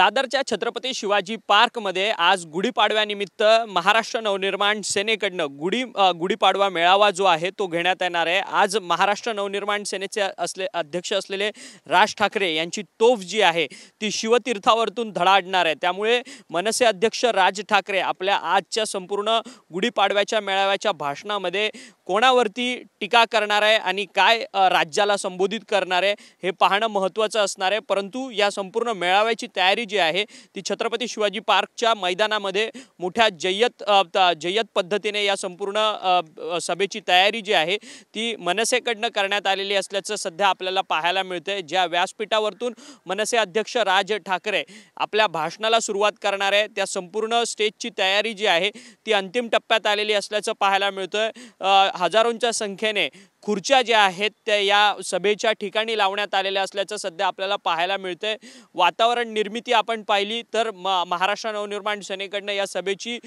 दादरच्या छत्रपती शिवाजी पार्कमध्ये आज गुढीपाडव्यानिमित्त महाराष्ट्र नवनिर्माण सेनेकडनं गुढीपाडवा मेळावा जो आहे तो घेण्यात येणार आहे। आज महाराष्ट्र नवनिर्माण सेनेचे अध्यक्ष असलेले राज ठाकरे यांची तोफ जी आहे ती शिवतीर्थावरतून धडाडणार आहे। त्यामुळे मनसे अध्यक्ष राज ठाकरे आपल्या आजच्या संपूर्ण गुढीपाडव्याच्या मेळाव्याच्या भाषणामध्ये कोणावरती टीका करणार आहे आणि काय राज्याला संबोधित करणार आहे हे पाहणं महत्त्वाचं असणार आहे। परंतु या संपूर्ण मेळाव्याची तयारी जी आहे ती छत्रपती शिवाजी पार्कच्या मैदानामध्ये मोठ्या जय्यत पद्धतीने या संपूर्ण सभेची तयारी जी आहे ती मनसेकडनं करण्यात आलेली असल्याचं सध्या आपल्याला पाहायला मिळतंय। ज्या व्यासपीठावरतून मनसे अध्यक्ष राज ठाकरे आपल्या भाषणाला सुरुवात करणार आहे त्या संपूर्ण स्टेजची तयारी जी आहे ती अंतिम टप्प्यात आलेली असल्याचं पाहायला मिळतंय। हजारोंच्या संख्येने खुर्च्या ज्या आहेत त्या या सभेच्या ठिकाणी लावण्यात आलेल्या असल्याचं सध्या आपल्याला पाहायला मिळतंय। वातावरण निर्मिती आपण पाहिली तर महाराष्ट्र नवनिर्माण सेनेकडनं या सभेची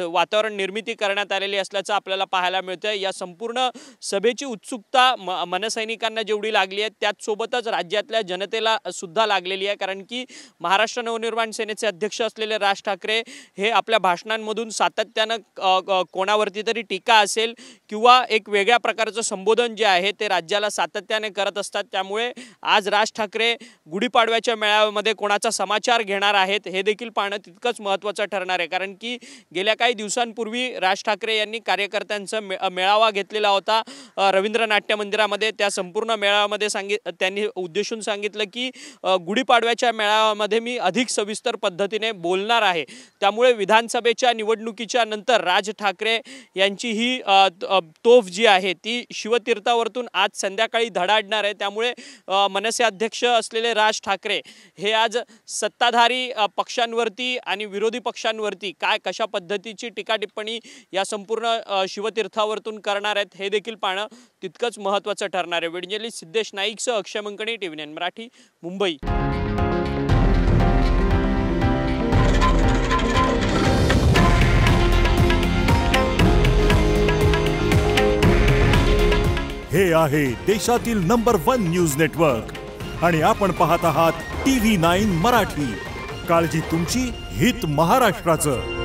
वातावरण निर्मिती करण्यात आलेली असल्याचं आपल्याला पाहायला मिळतंय। या संपूर्ण सभेची उत्सुकता मनसैनिकांना जेवढी लागली आहे त्याचसोबतच राज्यातल्या जनतेला सुद्धा लागलेली आहे, कारण की महाराष्ट्र नवनिर्माण सेनेचे अध्यक्ष असलेले राज ठाकरे हे आपल्या भाषणांमधून सातत्यानं कोणावरती तरी टीका असेल किंवा एक वेगळ्या प्रकारचं संबोधन जे आहे ते राज्याला सातत्याने करत असतात। त्यामुळे आज राज ठाकरे गुढीपाडव्याच्या मेळाव्यामध्ये कोणाचा समाचार घेणार आहेत हे देखील पाहणं तितकंच महत्त्वाचं ठरणार आहे, कारण की गेल्या काही दिवसांपूर्वी राज ठाकरे यांनी कार्यकर्त्यांचा मेळावा घेतलेला होता रवींद्र नाट्य मंदिरामध्ये। त्या संपूर्ण मेळाव्यामध्ये त्यांनी उद्देशून सांगितलं की गुढीपाडव्याच्या मेळाव्यामध्ये मी अधिक सविस्तर पद्धतीने बोलणार आहे। त्यामुळे विधानसभेच्या निवडणुकीच्या नंतर राज ठाकरे यांची ही तोफ जी आहे ती शिवतीर्थावरतून आज संध्याकाळी धडाडणार आहे। त्यामुळे मनसे अध्यक्ष असलेले राज ठाकरे हे आज सत्ताधारी पक्षांवरती आणि विरोधी पक्षांवरती कशा पद्धतीची टीका टिप्पणी या संपूर्ण शिवतीर्थावरतून करणार आहेत हे देखील पाहणं तितकंच महत्त्वाचं ठरणार आहे। व्हिडिओ जर्नलिस्ट सिद्धेश नाईकसह अक्षय मंकणी, TV9 मराठी, मुंबई। हे आहे देशातील नंबर 1 न्यूज नेटवर्क आणि आपण पाहत आहात TV9 मराठी। काळजी तुमची, हित महाराष्ट्राचं।